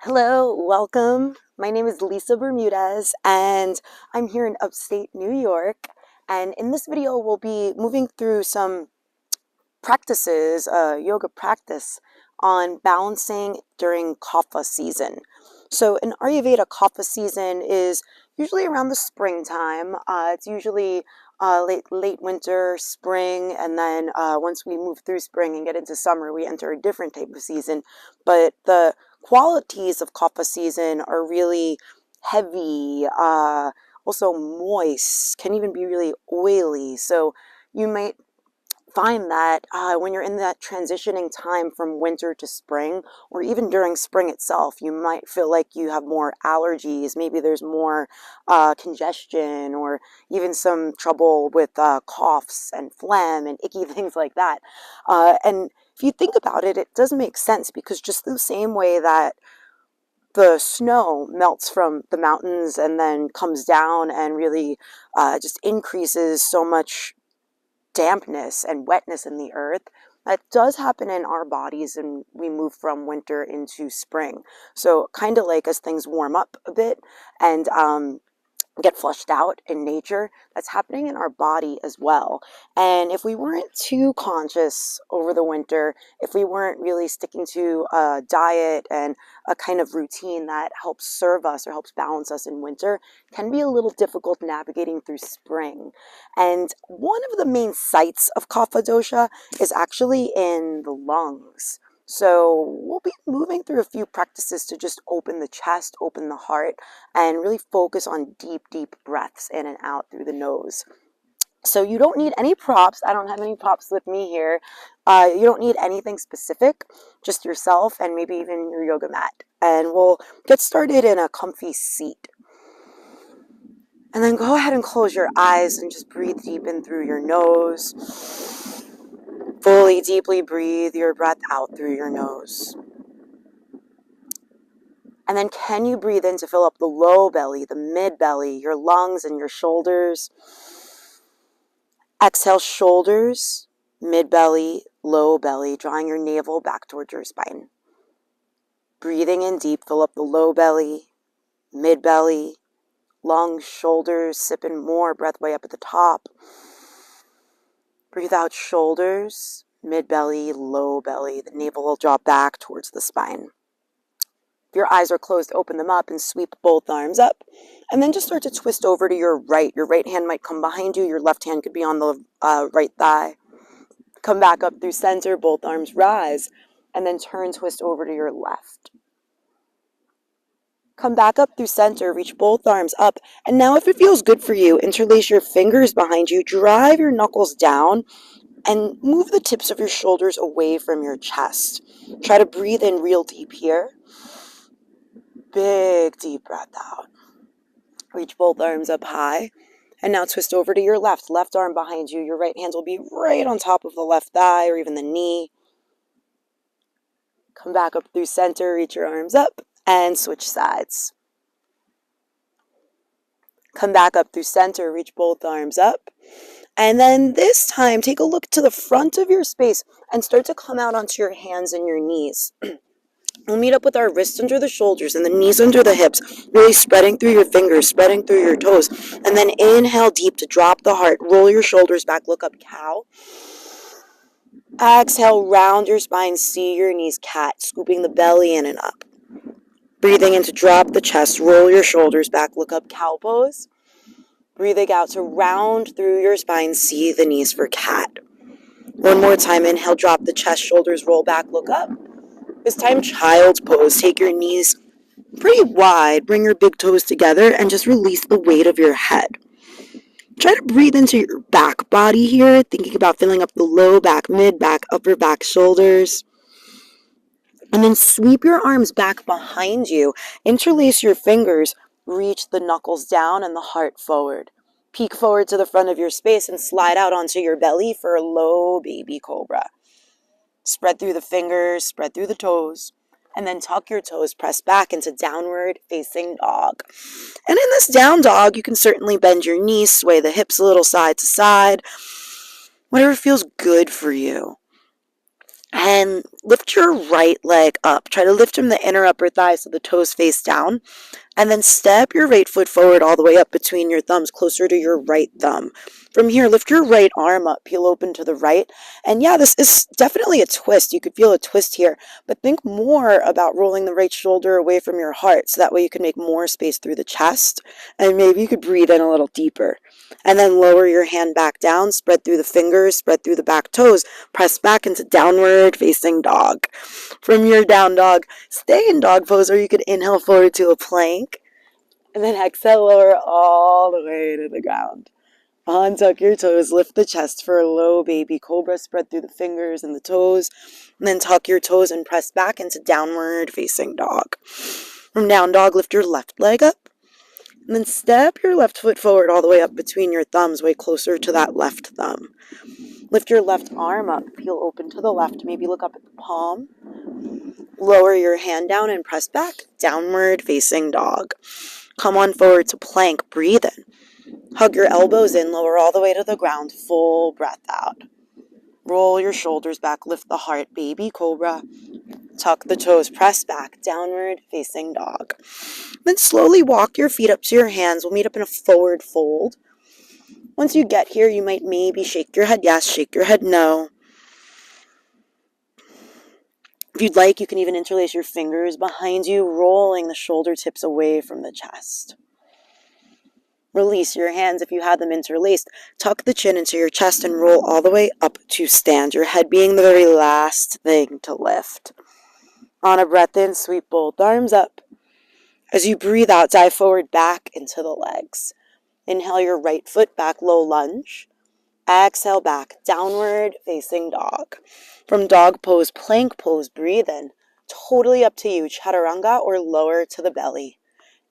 Hello, welcome. My name is Lisa Bermudez, and I'm here in upstate New York. And in this video, we'll be moving through some practices, yoga practice on balancing during Kapha season. So in Ayurveda, Kapha season is usually around the springtime. It's usually late winter, spring, and then once we move through spring and get into summer, we enter a different type of season. But the qualities of Kapha season are really heavy, also moist, can even be really oily. So you might find that when you're in that transitioning time from winter to spring, or even during spring itself, you might feel like you have more allergies. Maybe there's more congestion, or even some trouble with coughs and phlegm and icky things like that. And if you think about it, it does make sense, because just the same way that the snow melts from the mountains and then comes down and really just increases so much dampness and wetness in the earth, that does happen in our bodies, and we move from winter into spring. So kind of like as things warm up a bit and get flushed out in nature, that's happening in our body as well. And if we weren't too conscious over the winter, if we weren't really sticking to a diet and a kind of routine that helps serve us or helps balance us in winter, it can be a little difficult navigating through spring. And one of the main sites of Kapha dosha is actually in the lungs. So we'll be moving through a few practices to just open the chest, open the heart, and really focus on deep, deep breaths in and out through the nose. So you don't need any props. I don't have any props with me here. You don't need anything specific, just yourself and maybe even your yoga mat. And we'll get started in a comfy seat. And then go ahead and close your eyes and just breathe deep in through your nose. Fully, deeply breathe your breath out through your nose. And then can you breathe in to fill up the low belly, the mid belly, your lungs and your shoulders? Exhale, shoulders, mid belly, low belly, drawing your navel back towards your spine. Breathing in deep, fill up the low belly, mid belly, lungs, shoulders, sipping more breath way up at the top. Breathe out, shoulders, mid belly, low belly. The navel will draw back towards the spine. If your eyes are closed, open them up and sweep both arms up. And then just start to twist over to your right. Your right hand might come behind you. Your left hand could be on the right thigh. Come back up through center, both arms rise, and then turn, twist over to your left. Come back up through center, reach both arms up. And now if it feels good for you, interlace your fingers behind you, drive your knuckles down, and move the tips of your shoulders away from your chest. Try to breathe in real deep here. Big deep breath out. Reach both arms up high. And now twist over to your left. Left arm behind you. Your right hand will be right on top of the left thigh or even the knee. Come back up through center, reach your arms up, and switch sides. Come back up through center, reach both arms up. And then this time, take a look to the front of your space and start to come out onto your hands and your knees. We'll meet up with our wrists under the shoulders and the knees under the hips, really spreading through your fingers, spreading through your toes. And then inhale deep to drop the heart. Roll your shoulders back, look up, cow. Exhale, round your spine, see your knees, cat, scooping the belly in and up. Breathing in to drop the chest, roll your shoulders back, look up, cow pose. Breathing out to round through your spine, see the knees for cat. One more time, inhale, drop the chest, shoulders roll back, look up. This time, child's pose. Take your knees pretty wide, bring your big toes together, and just release the weight of your head. Try to breathe into your back body here, thinking about filling up the low back, mid back, upper back, shoulders. And then sweep your arms back behind you. Interlace your fingers, reach the knuckles down and the heart forward. Peek forward to the front of your space and slide out onto your belly for a low baby cobra. Spread through the fingers, spread through the toes, and then tuck your toes, press back into downward facing dog. And in this down dog, you can certainly bend your knees, sway the hips a little side to side, whatever feels good for you. And lift your right leg up. Try to lift from the inner upper thigh so the toes face down. And then step your right foot forward all the way up between your thumbs, closer to your right thumb. From here, lift your right arm up, peel open to the right. And yeah, this is definitely a twist. You could feel a twist here, but think more about rolling the right shoulder away from your heart so that way you can make more space through the chest. And maybe you could breathe in a little deeper. And then lower your hand back down, spread through the fingers, spread through the back toes, press back into downward facing dog. From your down dog, stay in dog pose, or you could inhale forward to a plank. And then exhale, lower all the way to the ground. Untuck your toes, lift the chest for a low baby cobra, spread through the fingers and the toes. And then tuck your toes and press back into downward facing dog. From down dog, lift your left leg up. And then step your left foot forward all the way up between your thumbs, way closer to that left thumb. Lift your left arm up, peel open to the left, maybe look up at the palm. Lower your hand down and press back, downward facing dog. Come on forward to plank, breathe in. Hug your elbows in, lower all the way to the ground, full breath out. Roll your shoulders back, lift the heart, baby cobra. Tuck the toes, press back, downward facing dog. Then slowly walk your feet up to your hands. We'll meet up in a forward fold. Once you get here, you might maybe shake your head yes, shake your head no. If you'd like, you can even interlace your fingers behind you, rolling the shoulder tips away from the chest. Release your hands if you had them interlaced. Tuck the chin into your chest and roll all the way up to stand, your head being the very last thing to lift. On a breath in, sweep both arms up. As you breathe out, dive forward back into the legs. Inhale your right foot back, low lunge. Exhale back, downward facing dog. From dog pose, plank pose, breathe in. Totally up to you, chaturanga or lower to the belly.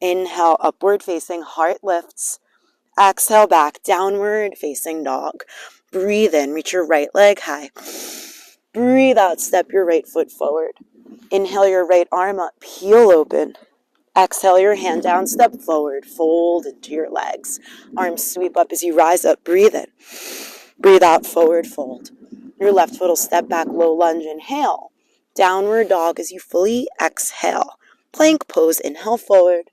Inhale, upward facing, heart lifts. Exhale back, downward facing dog. Breathe in, reach your right leg high. Breathe out, step your right foot forward. Inhale your right arm up, peel open. Exhale your hand down, step forward, fold into your legs. Arms sweep up as you rise up, breathe in. Breathe out, forward fold. Your left foot will step back, low lunge, inhale. Downward dog as you fully exhale. Plank pose, inhale forward.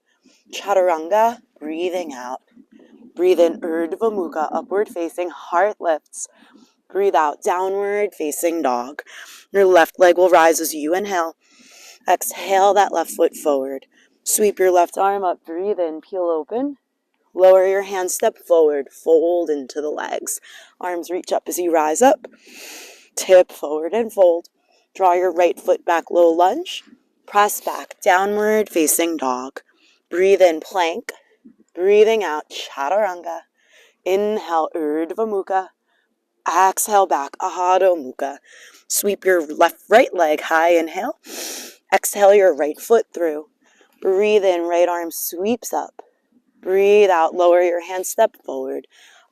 Chaturanga, breathing out. Breathe in, Urdhva Mukha, upward facing, heart lifts. Breathe out, downward facing dog. Your left leg will rise as you inhale. Exhale that left foot forward. Sweep your left arm up, breathe in, peel open. Lower your hand, step forward, fold into the legs. Arms reach up as you rise up. Tip forward and fold. Draw your right foot back, low lunge. Press back, downward facing dog. Breathe in, plank. Breathing out, chaturanga. Inhale, Urdhva Mukha. Exhale back, Adho Mukha. Sweep your right leg high, inhale. Exhale your right foot through. Breathe in, right arm sweeps up. Breathe out, lower your hand, step forward.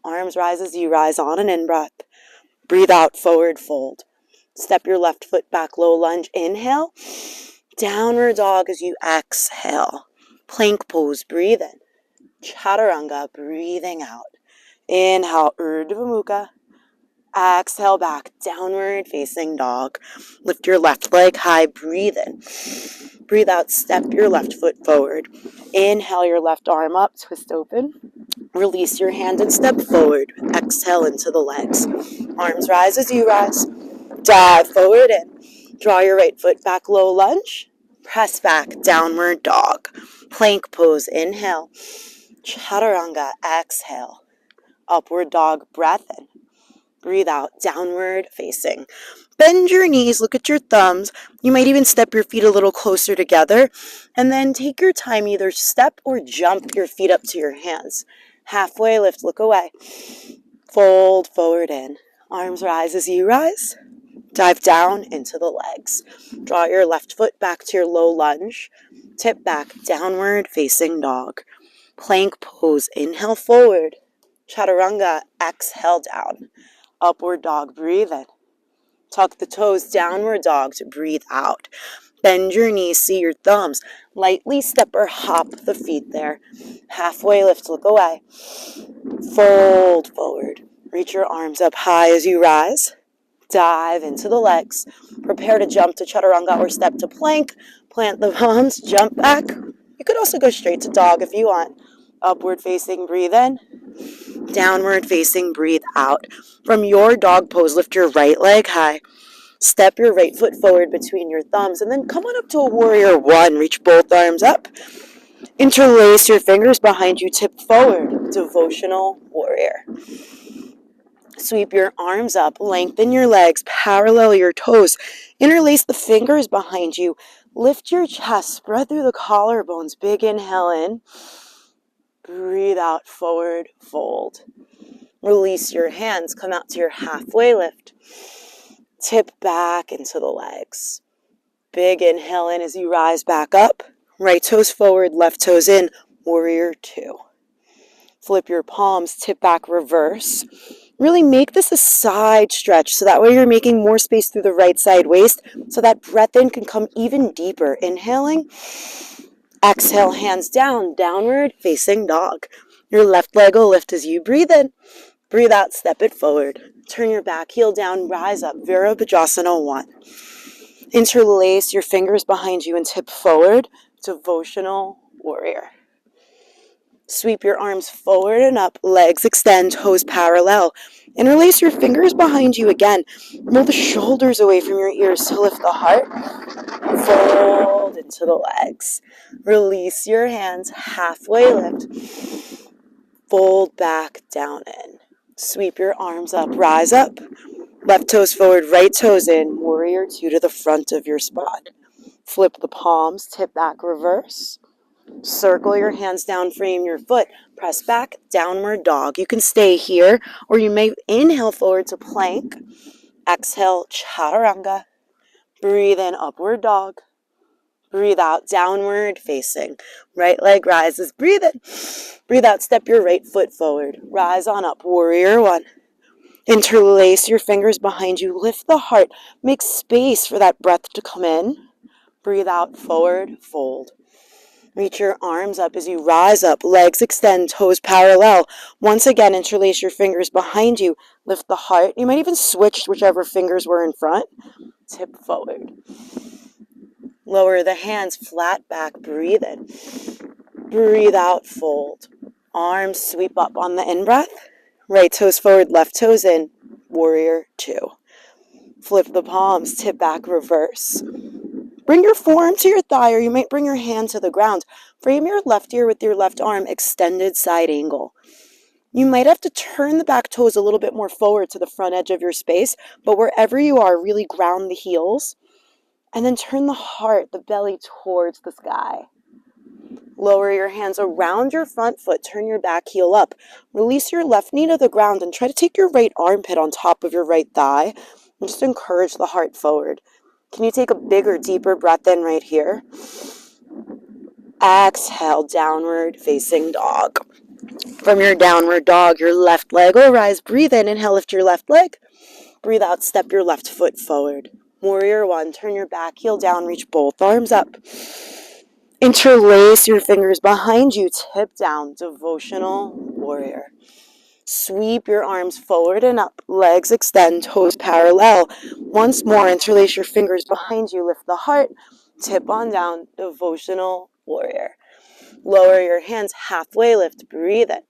Arms rise as you rise on an in-breath. Breathe out, forward fold. Step your left foot back, low lunge, inhale. Downward dog as you exhale. Plank pose, breathe in. Chaturanga, breathing out. Inhale, Urdhva Mukha. Exhale back, downward facing dog. Lift your left leg high, breathe in. Breathe out, step your left foot forward. Inhale your left arm up, twist open. Release your hand and step forward. Exhale into the legs. Arms rise as you rise. Dive forward in. Draw your right foot back, low lunge. Press back, downward dog. Plank pose, inhale. Chaturanga, exhale. Upward dog, breath in. Breathe out, downward facing. Bend your knees, look at your thumbs. You might even step your feet a little closer together. And then take your time, either step or jump your feet up to your hands. Halfway lift, look away. Fold forward in. Arms rise as you rise. Dive down into the legs. Draw your left foot back to your low lunge. Tip back, downward facing dog. Plank pose, inhale forward. Chaturanga, exhale down. Upward dog, breathe in. Tuck the toes, downward dog to breathe out. Bend your knees, see your thumbs. Lightly step or hop the feet there. Halfway lift, look away. Fold forward. Reach your arms up high as you rise. Dive into the legs. Prepare to jump to chaturanga or step to plank. Plant the palms, jump back. You could also go straight to dog if you want. Upward facing, breathe in. Downward facing, breathe out. From your dog pose, lift your right leg high. Step your right foot forward between your thumbs and then come on up to a warrior one. Reach both arms up. Interlace your fingers behind you, tip forward. Devotional warrior. Sweep your arms up, lengthen your legs, parallel your toes. Interlace the fingers behind you. Lift your chest, spread through the collarbones. Big inhale in. Breathe out, forward fold. Release your hands, come out to your halfway lift. Tip back into the legs. Big inhale in as you rise back up. Right toes forward, left toes in. Warrior two. Flip your palms, tip back, reverse. Really make this a side stretch so that way you're making more space through the right side waist so that breath in can come even deeper. Inhaling. Exhale, hands down, downward facing dog. Your left leg will lift as you breathe in. Breathe out, step it forward. Turn your back heel down, rise up, Virabhadrasana 1. Interlace your fingers behind you and tip forward, devotional warrior. Sweep your arms forward and up, legs extend, toes parallel. Interlace your fingers behind you again. Roll the shoulders away from your ears to lift the heart. Fold into the legs. Release your hands, halfway lift. Fold back down in. Sweep your arms up, rise up. Left toes forward, right toes in. Warrior two to the front of your spot. Flip the palms, tip back, reverse. Circle your hands down, frame your foot. Press back, downward dog. You can stay here, or you may inhale forward to plank. Exhale, chaturanga. Breathe in, upward dog. Breathe out, downward facing. Right leg rises. Breathe in. Breathe out, step your right foot forward. Rise on up, warrior one. Interlace your fingers behind you. Lift the heart. Make space for that breath to come in. Breathe out, forward, fold. Reach your arms up as you rise up. Legs extend, toes parallel. Once again, interlace your fingers behind you. Lift the heart. You might even switch whichever fingers were in front. Tip forward. Lower the hands, flat back, breathe in. Breathe out, fold. Arms sweep up on the in-breath. Right toes forward, left toes in. Warrior two. Flip the palms, tip back, reverse. Bring your forearm to your thigh, or you might bring your hand to the ground. Frame your left ear with your left arm, extended side angle. You might have to turn the back toes a little bit more forward to the front edge of your space, but wherever you are, really ground the heels. And then turn the heart, the belly towards the sky. Lower your hands around your front foot, turn your back heel up. Release your left knee to the ground and try to take your right armpit on top of your right thigh. And just encourage the heart forward. Can you take a bigger, deeper breath in right here? Exhale, downward facing dog. From your downward dog, your left leg will rise. Breathe in, inhale, lift your left leg. Breathe out, step your left foot forward. Warrior one, turn your back heel down, reach both arms up. Interlace your fingers behind you, tip down, devotional warrior. Sweep your arms forward and up, legs extend, toes parallel. Once more, interlace your fingers behind you, lift the heart, tip on down, devotional warrior. Lower your hands, halfway lift, breathe in.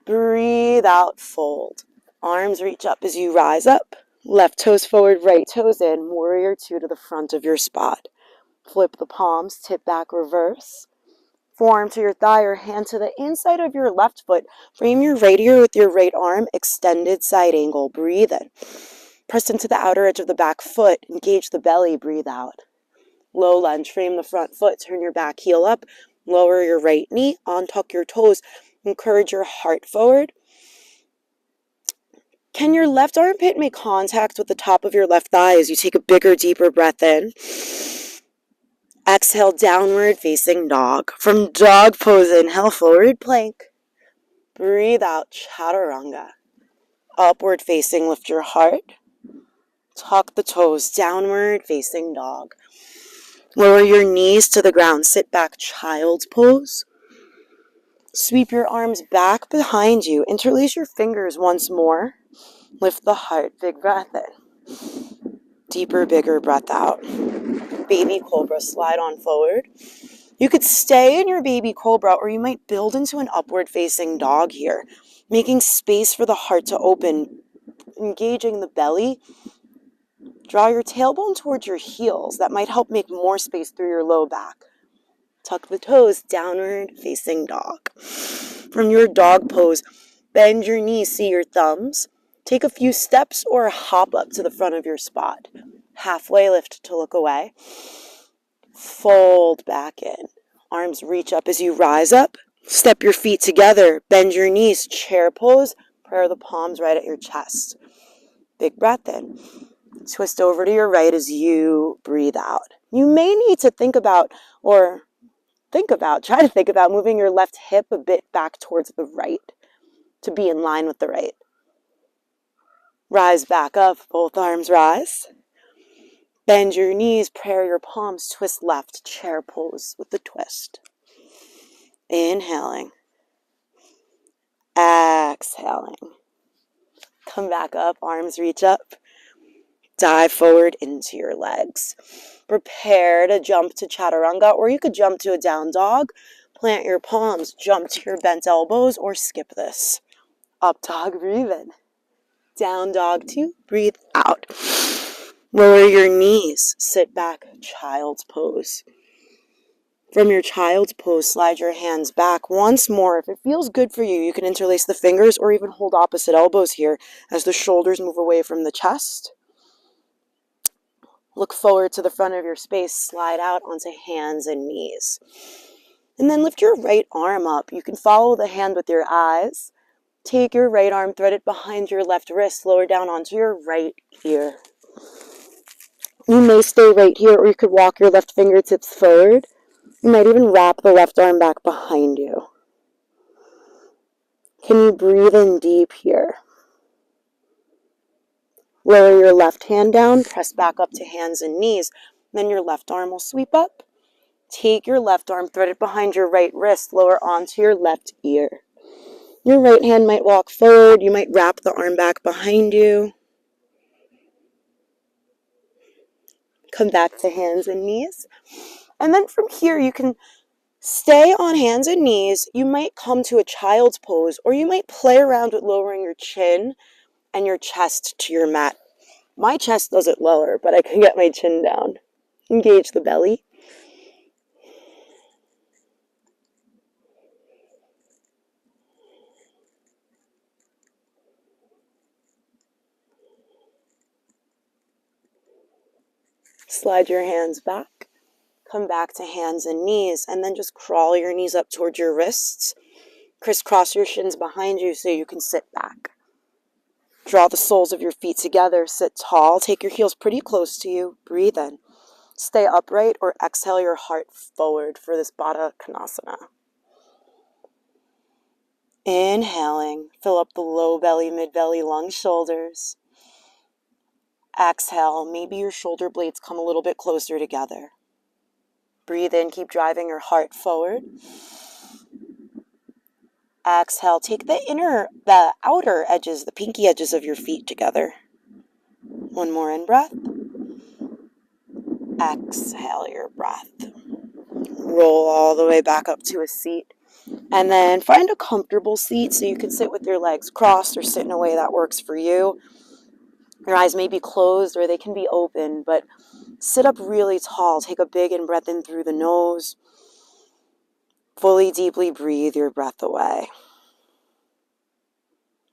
Breathe out, fold. Arms reach up as you rise up. Left toes forward, right toes in, warrior two to the front of your spot. Flip the palms, tip back, reverse. Forearm to your thigh or hand to the inside of your left foot. Frame your right ear with your right arm, extended side angle. Breathe in. Press into the outer edge of the back foot. Engage the belly. Breathe out. Low lunge. Frame the front foot. Turn your back heel up. Lower your right knee. Untuck your toes. Encourage your heart forward. Can your left armpit make contact with the top of your left thigh as you take a bigger, deeper breath in? Exhale, downward facing dog. From dog pose, inhale, forward plank. Breathe out, chaturanga. Upward facing, lift your heart. Tuck the toes, downward facing dog. Lower your knees to the ground, sit back, child's pose. Sweep your arms back behind you. Interlace your fingers once more. Lift the heart, big breath in. Deeper, bigger breath out. Baby cobra, slide on forward. You could stay in your baby cobra, or you might build into an upward facing dog here, making space for the heart to open, engaging the belly. Draw your tailbone towards your heels. That might help make more space through your low back. Tuck the toes, downward facing dog. From your dog pose, bend your knees, see your thumbs. Take a few steps or a hop up to the front of your spot. Halfway lift to look away. Fold back in. Arms reach up as you rise up. Step your feet together. Bend your knees. Chair pose. Prayer the palms right at your chest. Big breath in. Twist over to your right as you breathe out. You may need to try to think about moving your left hip a bit back towards the right to be in line with the right. Rise back up. Both arms rise. Bend your knees, prayer your palms, twist left, chair pose with the twist. Inhaling. Exhaling. Come back up, arms reach up. Dive forward into your legs. Prepare to jump to chaturanga, or you could jump to a down dog. Plant your palms, jump to your bent elbows, or skip this. Up dog, breathe in. Down dog 2, breathe out. Lower your knees, sit back, child's pose. From your child's pose, slide your hands back once more. If it feels good for you, you can interlace the fingers or even hold opposite elbows here as the shoulders move away from the chest. Look forward to the front of your space, slide out onto hands and knees. And then lift your right arm up. You can follow the hand with your eyes. Take your right arm, thread it behind your left wrist, lower down onto your right ear. You may stay right here, or you could walk your left fingertips forward. You might even wrap the left arm back behind you. Can you breathe in deep here? Lower your left hand down, press back up to hands and knees. Then your left arm will sweep up. Take your left arm, thread it behind your right wrist, lower onto your left ear. Your right hand might walk forward. You might wrap the arm back behind you. Come back to hands and knees. And then from here, you can stay on hands and knees. You might come to a child's pose, or you might play around with lowering your chin and your chest to your mat. My chest does it lower, but I can get my chin down. Engage the belly. Slide your hands back. Come back to hands and knees, and then just crawl your knees up towards your wrists. Crisscross your shins behind you so you can sit back. Draw the soles of your feet together. Sit tall. Take your heels pretty close to you. Breathe in. Stay upright or exhale your heart forward for this Baddha Konasana. Inhaling. Fill up the low belly, mid belly, lunge, shoulders. Exhale. Maybe your shoulder blades come a little bit closer together. Breathe in. Keep driving your heart forward. Exhale. Take the outer edges, the pinky edges of your feet together. One more in breath. Exhale your breath. Roll all the way back up to a seat. And then find a comfortable seat so you can sit with your legs crossed or sit in a way that works for you. Your eyes may be closed or they can be open, but sit up really tall. Take a big in-breath in through the nose. Fully, deeply breathe your breath away.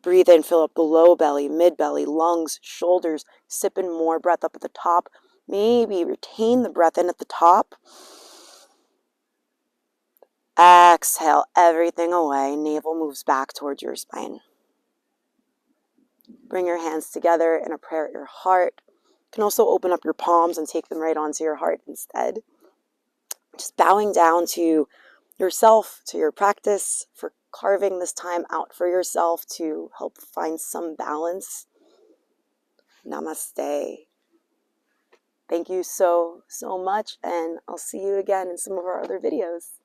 Breathe in, fill up the low belly, mid belly, lungs, shoulders. Sip in more breath up at the top. Maybe retain the breath in at the top. Exhale everything away. Navel moves back towards your spine. Bring your hands together in a prayer at your heart. You can also open up your palms and take them right onto your heart instead. Just bowing down to yourself, to your practice, for carving this time out for yourself to help find some balance. Namaste. Thank you so much, and I'll see you again in some of our other videos.